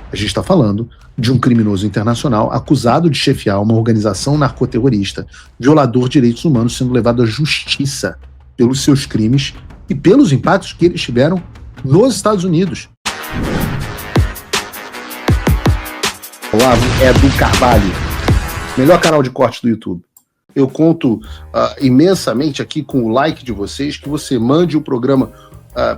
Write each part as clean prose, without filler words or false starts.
A gente está falando de um criminoso internacional acusado de chefiar uma organização narcoterrorista, violador de direitos humanos, sendo levado à justiça pelos seus crimes e pelos impactos que eles tiveram nos Estados Unidos. Olavo Edu Carvalho, melhor canal de corte do YouTube. Eu conto imensamente aqui com o like de vocês, que você mande o programa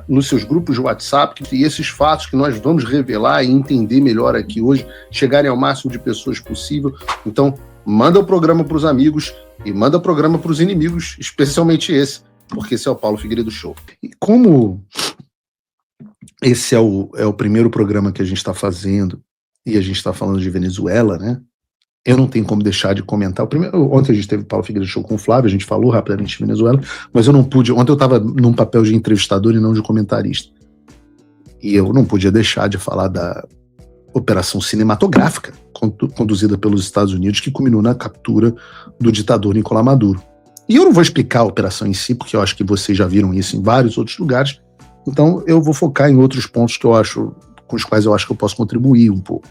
nos seus grupos de WhatsApp, e esses fatos que nós vamos revelar e entender melhor aqui hoje, chegarem ao máximo de pessoas possível. Então, manda o programa para os amigos e manda o programa para os inimigos, especialmente esse, porque esse é o Paulo Figueiredo Show. E como esse é o primeiro programa que a gente está fazendo, e a gente está falando de Venezuela, né? Eu não tenho como deixar de comentar. Ontem a gente teve o Paulo Figueiredo Show com o Flávio, a gente falou rapidamente de Venezuela, mas eu não pude. Ontem eu estava num papel de entrevistador e não de comentarista. E eu não podia deixar de falar da operação cinematográfica conduzida pelos Estados Unidos, que culminou na captura do ditador Nicolás Maduro. E eu não vou explicar a operação em si, porque eu acho que vocês já viram isso em vários outros lugares. Então eu vou focar em outros pontos com os quais eu acho que eu posso contribuir um pouco.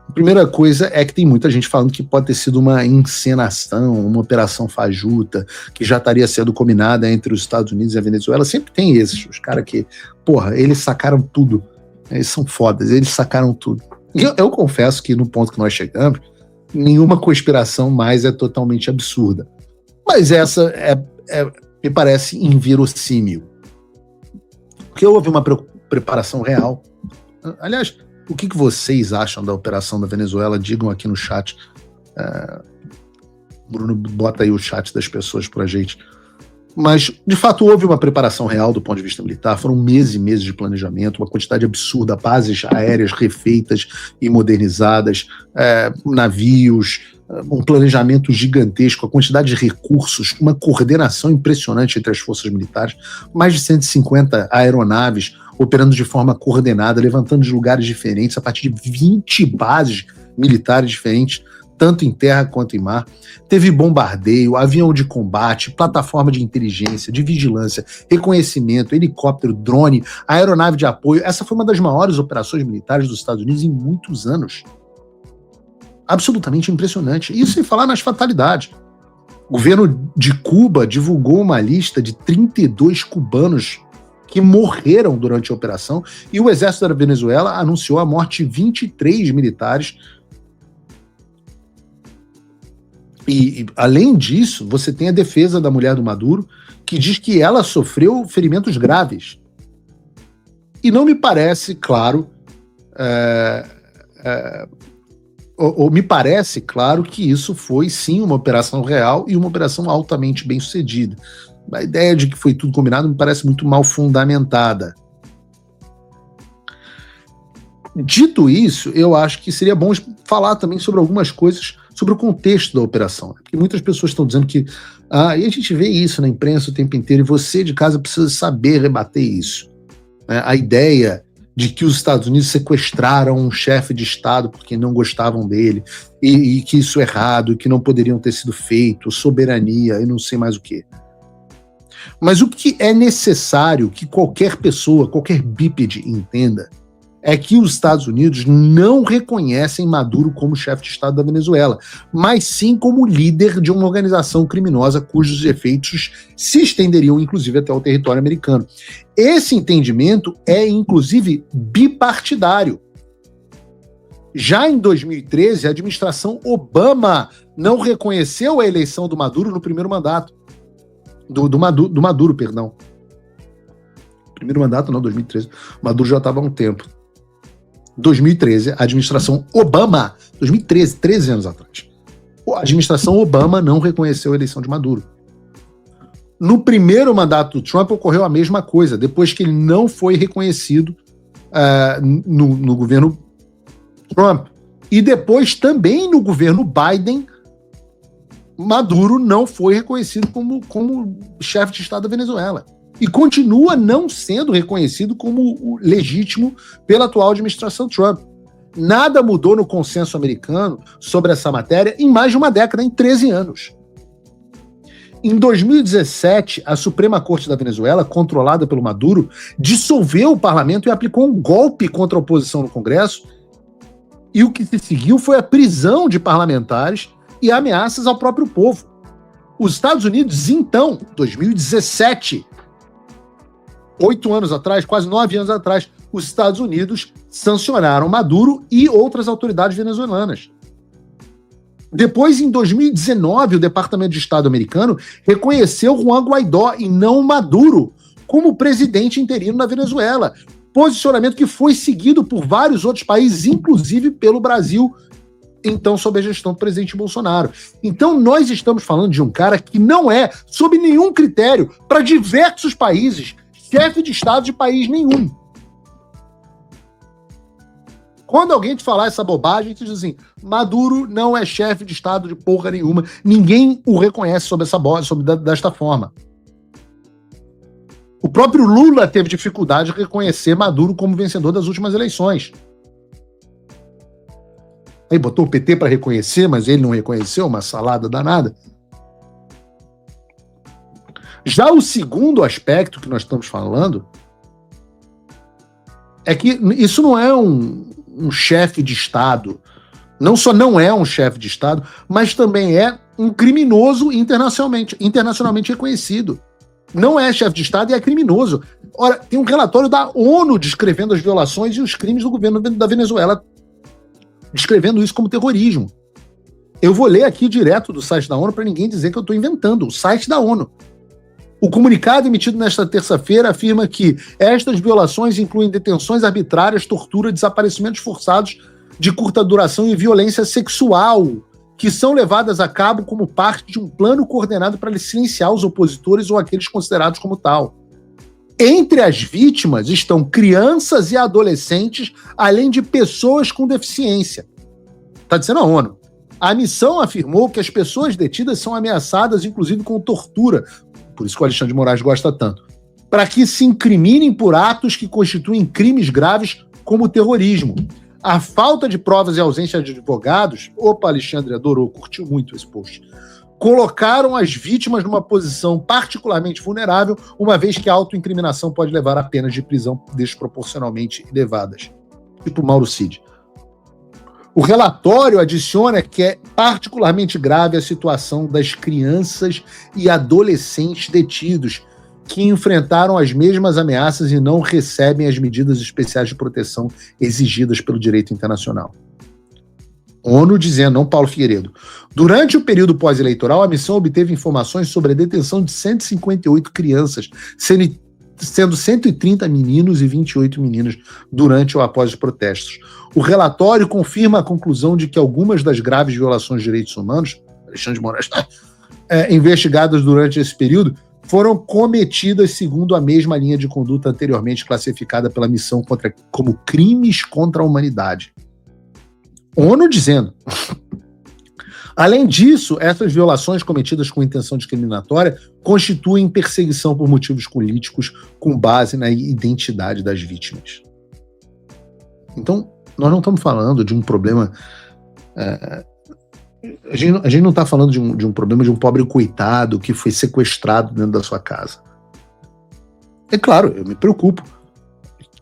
A primeira coisa é que tem muita gente falando que pode ter sido uma encenação, uma operação fajuta, que já estaria sendo combinada entre os Estados Unidos e a Venezuela. Sempre tem esses, os caras que, eles sacaram tudo. Eles são fodas, eles sacaram tudo. E eu confesso que no ponto que nós chegamos, nenhuma conspiração mais é totalmente absurda. Mas essa me parece inverossímil. Porque houve uma preparação real. Aliás, o que vocês acham da operação da Venezuela? Digam aqui no chat. Bruno, bota aí o chat das pessoas pra gente. Mas, de fato, houve uma preparação real do ponto de vista militar. Foram meses e meses de planejamento, uma quantidade absurda, bases aéreas refeitas e modernizadas, navios, um planejamento gigantesco, a quantidade de recursos, uma coordenação impressionante entre as forças militares, mais de 150 aeronaves operando de forma coordenada, levantando de lugares diferentes, a partir de 20 bases militares diferentes, tanto em terra quanto em mar. Teve bombardeio, avião de combate, plataforma de inteligência, de vigilância, reconhecimento, helicóptero, drone, aeronave de apoio. Essa foi uma das maiores operações militares dos Estados Unidos em muitos anos. Absolutamente impressionante. Isso sem falar nas fatalidades. O governo de Cuba divulgou uma lista de 32 cubanos que morreram durante a operação, e o exército da Venezuela anunciou a morte de 23 militares. E, além disso, você tem a defesa da mulher do Maduro, que diz que ela sofreu ferimentos graves. E não me parece claro, ou me parece claro que isso foi, sim, uma operação real e uma operação altamente bem sucedida. A ideia de que foi tudo combinado me parece muito mal fundamentada. Dito isso, eu acho que seria bom falar também sobre algumas coisas, sobre o contexto da operação. Porque muitas pessoas estão dizendo que... e a gente vê isso na imprensa o tempo inteiro, e você de casa precisa saber rebater isso. A ideia de que os Estados Unidos sequestraram um chefe de Estado porque não gostavam dele, e que isso é errado, e que não poderiam ter sido feito, soberania, e não sei mais o quê. Mas o que é necessário que qualquer pessoa, qualquer bípede entenda, é que os Estados Unidos não reconhecem Maduro como chefe de Estado da Venezuela, mas sim como líder de uma organização criminosa cujos efeitos se estenderiam, inclusive, até o território americano. Esse entendimento é, inclusive, bipartidário. Já em 2013, a administração Obama não reconheceu a eleição do Maduro no primeiro mandato. Do Maduro, perdão. Primeiro mandato, não, 2013. O Maduro já estava há um tempo. 2013, a administração Obama, 2013, 13 anos atrás, a administração Obama não reconheceu a eleição de Maduro. No primeiro mandato do Trump ocorreu a mesma coisa, depois que ele não foi reconhecido no governo Trump. E depois também no governo Biden, Maduro não foi reconhecido como chefe de Estado da Venezuela. E continua não sendo reconhecido como legítimo pela atual administração Trump. Nada mudou no consenso americano sobre essa matéria em mais de uma década, em 13 anos. Em 2017, a Suprema Corte da Venezuela, controlada pelo Maduro, dissolveu o parlamento e aplicou um golpe contra a oposição no Congresso, E o que se seguiu foi a prisão de parlamentares e ameaças ao próprio povo. Os Estados Unidos, então, 2017, 8 anos atrás, quase 9 anos atrás, os Estados Unidos sancionaram Maduro e outras autoridades venezuelanas. Depois, em 2019, o Departamento de Estado americano reconheceu Juan Guaidó e não Maduro como presidente interino na Venezuela. Posicionamento que foi seguido por vários outros países, inclusive pelo Brasil, então sob a gestão do presidente Bolsonaro. Então nós estamos falando de um cara que não é, sob nenhum critério, para diversos países, chefe de Estado de país nenhum. Quando alguém te falar essa bobagem, te diz assim, Maduro não é chefe de Estado de porra nenhuma, ninguém o reconhece desta forma. O próprio Lula teve dificuldade de reconhecer Maduro como vencedor das últimas eleições. Aí botou o PT para reconhecer, mas ele não reconheceu, uma salada danada. Já o segundo aspecto que nós estamos falando é que isso não é um chefe de Estado. Não só não é um chefe de Estado, mas também é um criminoso internacionalmente reconhecido. Não é chefe de Estado e é criminoso. Ora, tem um relatório da ONU descrevendo as violações e os crimes do governo da Venezuela, descrevendo isso como terrorismo. Eu vou ler aqui direto do site da ONU para ninguém dizer que eu estou inventando. O site da ONU. O comunicado emitido nesta terça-feira afirma que estas violações incluem detenções arbitrárias, tortura, desaparecimentos forçados de curta duração e violência sexual, que são levadas a cabo como parte de um plano coordenado para silenciar os opositores ou aqueles considerados como tal. Entre as vítimas estão crianças e adolescentes, além de pessoas com deficiência. Está dizendo a ONU. A missão afirmou que as pessoas detidas são ameaçadas, inclusive com tortura, por isso que o Alexandre de Moraes gosta tanto, para que se incriminem por atos que constituem crimes graves como terrorismo. A falta de provas e a ausência de advogados, opa, Alexandre adorou, curtiu muito esse post, colocaram as vítimas numa posição particularmente vulnerável, uma vez que a autoincriminação pode levar a penas de prisão desproporcionalmente elevadas. Tipo Mauro Cid. O relatório adiciona que é particularmente grave a situação das crianças e adolescentes detidos, que enfrentaram as mesmas ameaças e não recebem as medidas especiais de proteção exigidas pelo direito internacional. ONU dizendo, não Paulo Figueiredo. Durante o período pós-eleitoral, a missão obteve informações sobre a detenção de 158 crianças, sendo 130 meninos e 28 meninas durante ou após os protestos. O relatório confirma a conclusão de que algumas das graves violações de direitos humanos, Alexandre de Moraes, investigadas durante esse período, foram cometidas segundo a mesma linha de conduta anteriormente classificada pela missão como crimes contra a humanidade. ONU dizendo. Além disso, essas violações cometidas com intenção discriminatória constituem perseguição por motivos políticos com base na identidade das vítimas. Então, nós não estamos falando de um problema... A gente não está falando de um problema de um pobre coitado que foi sequestrado dentro da sua casa. É claro, eu me preocupo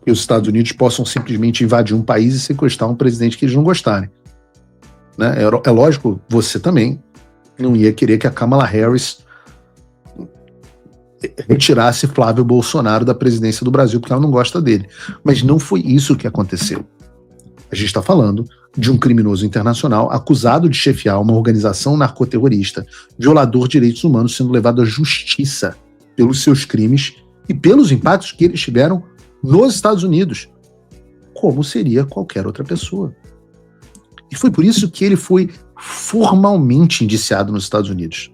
que os Estados Unidos possam simplesmente invadir um país e sequestrar um presidente que eles não gostarem. Né? É lógico, você também não ia querer que a Kamala Harris retirasse Flávio Bolsonaro da presidência do Brasil porque ela não gosta dele. Mas não foi isso que aconteceu. A gente está falando de um criminoso internacional acusado de chefiar uma organização narcoterrorista, violador de direitos humanos, sendo levado à justiça pelos seus crimes e pelos impactos que eles tiveram nos Estados Unidos, como seria qualquer outra pessoa. E foi por isso que ele foi formalmente indiciado nos Estados Unidos.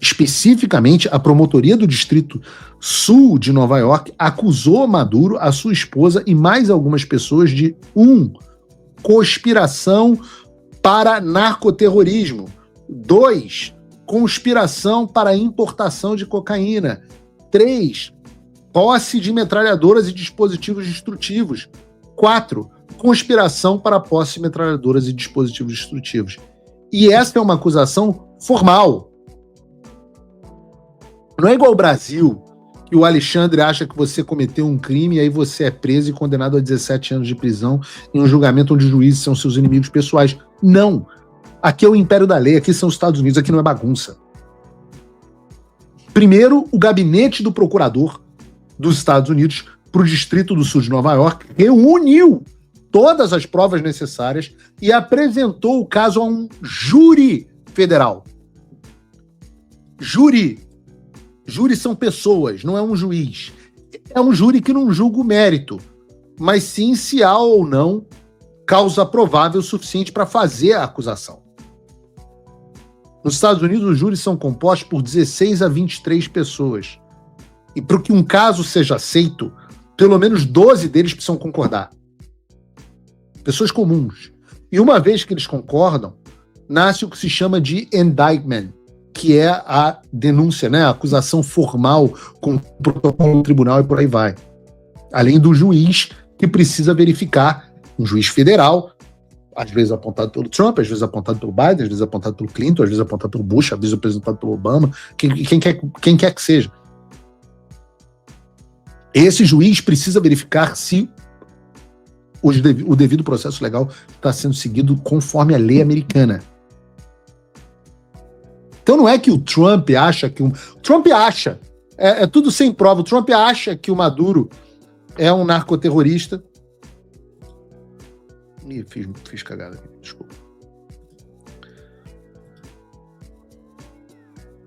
Especificamente, a promotoria do Distrito Sul de Nova York acusou Maduro, a sua esposa e mais algumas pessoas de 1. Conspiração para narcoterrorismo. 2. Conspiração para importação de cocaína. 3. Posse de metralhadoras e dispositivos destrutivos. 4. Conspiração para posse de metralhadoras e dispositivos destrutivos. E essa é uma acusação formal. Não é igual ao Brasil, e o Alexandre acha que você cometeu um crime e aí você é preso e condenado a 17 anos de prisão em um julgamento onde os juízes são seus inimigos pessoais. Não! Aqui é o império da lei, aqui são os Estados Unidos, aqui não é bagunça. Primeiro, o gabinete do procurador dos Estados Unidos para o Distrito do Sul de Nova York reuniu todas as provas necessárias e apresentou o caso a um júri federal. Júri são pessoas, não é um juiz. É um júri que não julga o mérito, mas sim se há ou não causa provável suficiente para fazer a acusação. Nos Estados Unidos, os júris são compostos por 16 a 23 pessoas. E para que um caso seja aceito, pelo menos 12 deles precisam concordar. Pessoas comuns. E uma vez que eles concordam, nasce o que se chama de indictment, que é a denúncia, né? A acusação formal com o protocolo do tribunal e por aí vai. Além do juiz que precisa verificar, um juiz federal, às vezes apontado pelo Trump, às vezes apontado pelo Biden, às vezes apontado pelo Clinton, às vezes apontado pelo Bush, às vezes apresentado pelo Obama, quem quer que seja. Esse juiz precisa verificar se o devido processo legal está sendo seguido conforme a lei americana. Então não é que o Trump acha que... O Trump acha, é tudo sem prova, o Trump acha que o Maduro é um narcoterrorista. Ih, fiz cagada aqui, desculpa.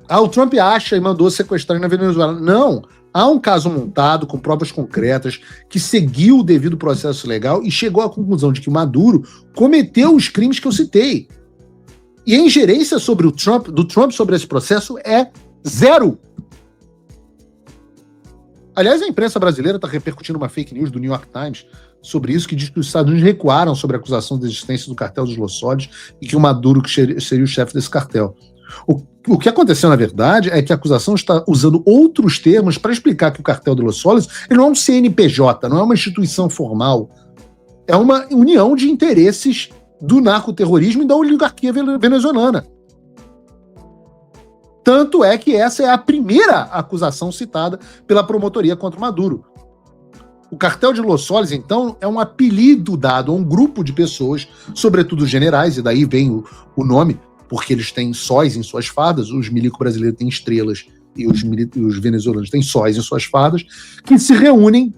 O Trump acha e mandou sequestrar na Venezuela. Não, há um caso montado com provas concretas que seguiu o devido processo legal e chegou à conclusão de que o Maduro cometeu os crimes que eu citei. E a ingerência do Trump sobre esse processo é zero. Aliás, a imprensa brasileira está repercutindo uma fake news do New York Times sobre isso, que diz que os Estados Unidos recuaram sobre a acusação da existência do cartel dos Los Soles e que o Maduro seria o chefe desse cartel. O que aconteceu, na verdade, é que a acusação está usando outros termos para explicar que o cartel dos Los Soles ele não é um CNPJ, não é uma instituição formal. É uma união de interesses do narcoterrorismo e da oligarquia venezuelana. Tanto é que essa é a primeira acusação citada pela promotoria contra o Maduro. O cartel de Los Soles, então, é um apelido dado a um grupo de pessoas, sobretudo generais, e daí vem o nome, porque eles têm sóis em suas fardas, os milicos brasileiros têm estrelas e os venezuelanos têm sóis em suas fardas, que se reúnem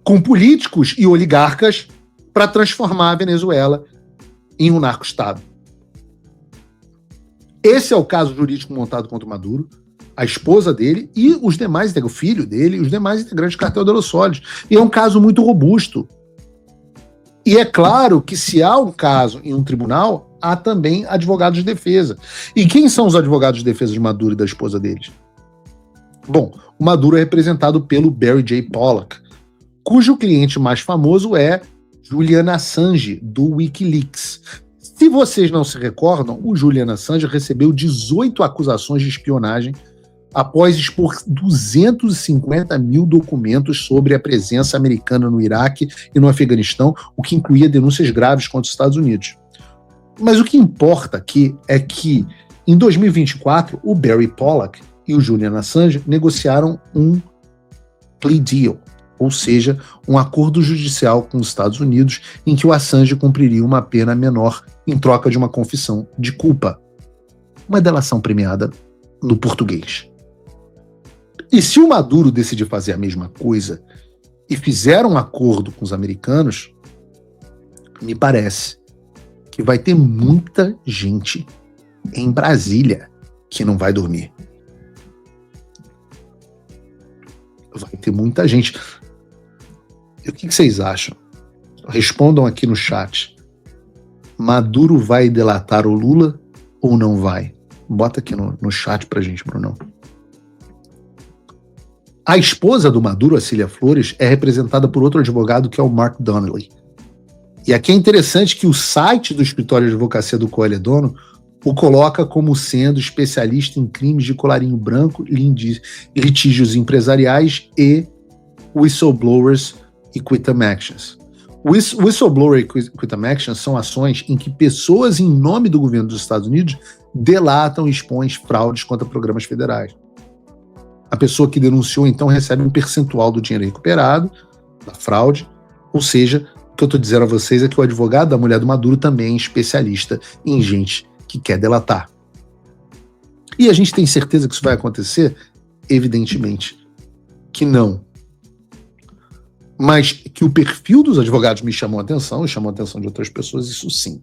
com políticos e oligarcas para transformar a Venezuela em um narco-estado. Esse é o caso jurídico montado contra o Maduro, a esposa dele e os demais, o filho dele e os demais integrantes do cartel de Los Soles. E é um caso muito robusto. E é claro que se há um caso em um tribunal, há também advogados de defesa. E quem são os advogados de defesa de Maduro e da esposa deles? Bom, o Maduro é representado pelo Barry J. Pollock, cujo cliente mais famoso é Julian Assange, do Wikileaks. Se vocês não se recordam, o Julian Assange recebeu 18 acusações de espionagem após expor 250 mil documentos sobre a presença americana no Iraque e no Afeganistão, o que incluía denúncias graves contra os Estados Unidos. Mas o que importa aqui é que, em 2024, o Barry Pollock e o Julian Assange negociaram um plea deal, ou seja, um acordo judicial com os Estados Unidos em que o Assange cumpriria uma pena menor em troca de uma confissão de culpa. Uma delação premiada no português. E se o Maduro decidir fazer a mesma coisa e fizer um acordo com os americanos, me parece que vai ter muita gente em Brasília que não vai dormir. Vai ter muita gente. E o que vocês acham? Respondam aqui no chat. Maduro vai delatar o Lula ou não vai? Bota aqui no chat pra gente, Brunão. A esposa do Maduro, a Cília Flores, é representada por outro advogado que é o Mark Donnelly. E aqui é interessante que o site do escritório de advocacia do Coelho o coloca como sendo especialista em crimes de colarinho branco, litígios empresariais e whistleblowers e quitam actions. Whistleblower e quitam actions são ações em que pessoas em nome do governo dos Estados Unidos delatam e expõem fraudes contra programas federais. A pessoa que denunciou, então, recebe um percentual do dinheiro recuperado, da fraude. Ou seja, o que eu estou dizendo a vocês é que o advogado da mulher do Maduro também é especialista em gente que quer delatar. E a gente tem certeza que isso vai acontecer? Evidentemente que não. Mas que o perfil dos advogados me chamou a atenção, e chamou a atenção de outras pessoas, isso sim.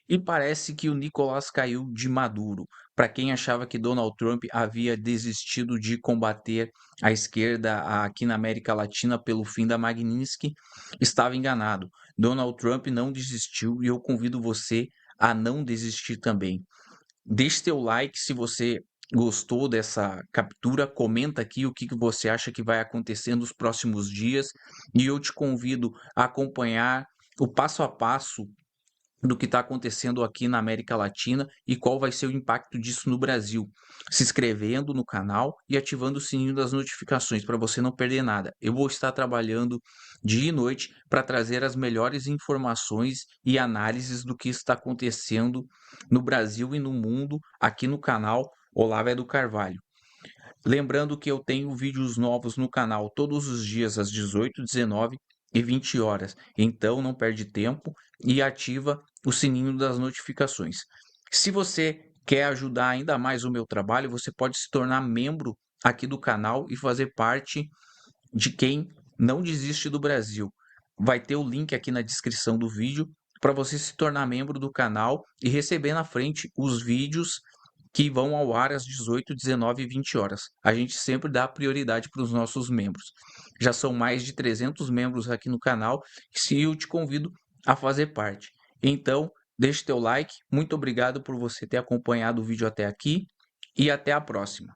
E parece que o Nicolás caiu de Maduro. Para quem achava que Donald Trump havia desistido de combater a esquerda aqui na América Latina pelo fim da Magnitsky, estava enganado. Donald Trump não desistiu e eu convido você a não desistir também. Deixe seu like se você gostou dessa captura, comenta aqui o que você acha que vai acontecer nos próximos dias e eu te convido a acompanhar o passo a passo do que está acontecendo aqui na América Latina e qual vai ser o impacto disso no Brasil. Se inscrevendo no canal e ativando o sininho das notificações para você não perder nada. Eu vou estar trabalhando dia e noite para trazer as melhores informações e análises do que está acontecendo no Brasil e no mundo aqui no canal Olavo do Carvalho. Lembrando que eu tenho vídeos novos no canal todos os dias às 18, 19 e 20 horas. Então não perde tempo e ativa o sininho das notificações. Se você quer ajudar ainda mais o meu trabalho, você pode se tornar membro aqui do canal e fazer parte de quem não desiste do Brasil. Vai ter o link aqui na descrição do vídeo para você se tornar membro do canal e receber na frente os vídeos que vão ao ar às 18, 19 e 20 horas. A gente sempre dá prioridade para os nossos membros. Já são mais de 300 membros aqui no canal e eu te convido a fazer parte. Então, deixe teu like. Muito obrigado por você ter acompanhado o vídeo até aqui e até a próxima.